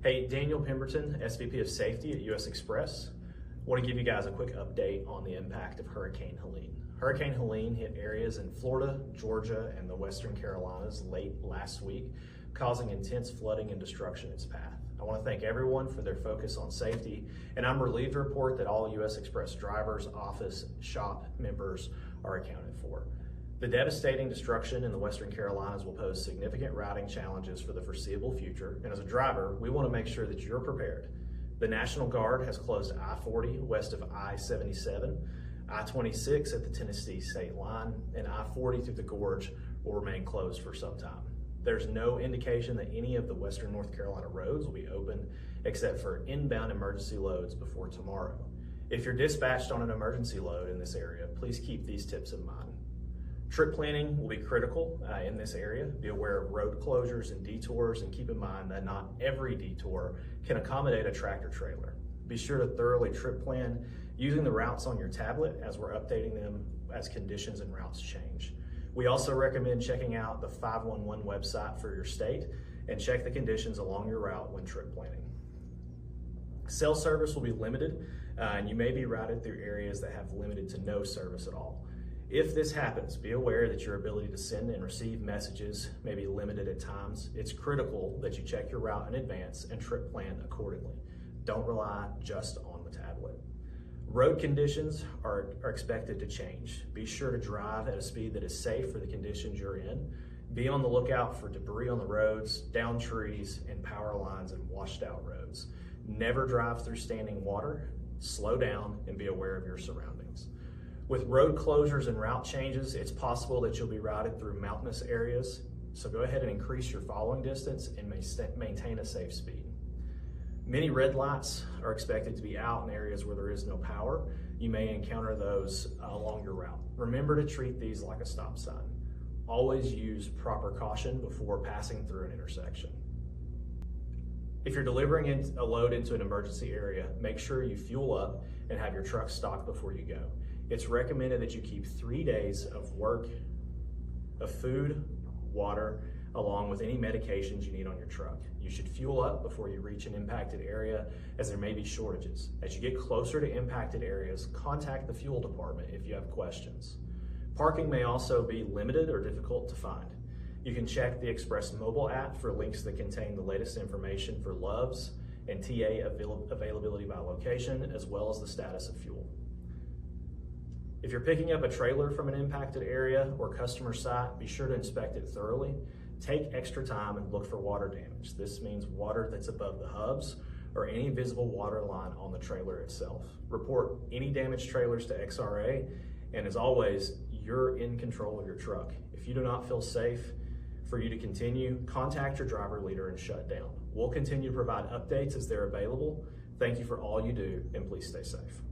Hey, Daniel Pemberton, SVP of Safety at US Express. I want to give you guys a quick update on the impact of Hurricane Helene. Hurricane Helene hit areas in Florida, Georgia, and the Western Carolinas late last week, causing intense flooding and destruction in its path. I want to thank everyone for their focus on safety, and I'm relieved to report that all US Express drivers, office, shop members are accounted for. The devastating destruction in the Western Carolinas will pose significant routing challenges for the foreseeable future, and as a driver, we want to make sure that you're prepared. The National Guard has closed I-40 west of I-77, I-26 at the Tennessee state line, and I-40 through the gorge will remain closed for some time. There's no indication that any of the Western North Carolina roads will be open except for inbound emergency loads before tomorrow. If you're dispatched on an emergency load in this area, please keep these tips in mind. Trip planning will be critical in this area. Be aware of road closures and detours, and keep in mind that not every detour can accommodate a tractor trailer. Be sure to thoroughly trip plan using the routes on your tablet as we're updating them as conditions and routes change. We also recommend checking out the 511 website for your state and check the conditions along your route when trip planning. Cell service will be limited, and you may be routed through areas that have limited to no service at all. If this happens, be aware that your ability to send and receive messages may be limited at times. It's critical that you check your route in advance and trip plan accordingly. Don't rely just on the tablet. Road conditions are expected to change. Be sure to drive at a speed that is safe for the conditions you're in. Be on the lookout for debris on the roads, downed trees, and power lines and washed out roads. Never drive through standing water. Slow down and be aware of your surroundings. With road closures and route changes, it's possible that you'll be routed through mountainous areas, so go ahead and increase your following distance and maintain a safe speed. Many red lights are expected to be out in areas where there is no power. You may encounter those along your route. Remember to treat these like a stop sign. Always use proper caution before passing through an intersection. If you're delivering a load into an emergency area, make sure you fuel up and have your truck stocked before you go. It's recommended that you keep 3 days of work, of food, water, along with any medications you need on your truck. You should fuel up before you reach an impacted area, as there may be shortages. As you get closer to impacted areas, contact the fuel department if you have questions. Parking may also be limited or difficult to find. You can check the Express mobile app for links that contain the latest information for LOVES and TA availability by location, as well as the status of fuel. If you're picking up a trailer from an impacted area or customer site, be sure to inspect it thoroughly. Take extra time and look for water damage. This means water that's above the hubs or any visible water line on the trailer itself. Report any damaged trailers to XRA, and as always, you're in control of your truck. If you do not feel safe for you to continue, contact your driver leader and shut down. We'll continue to provide updates as they're available. Thank you for all you do, and please stay safe.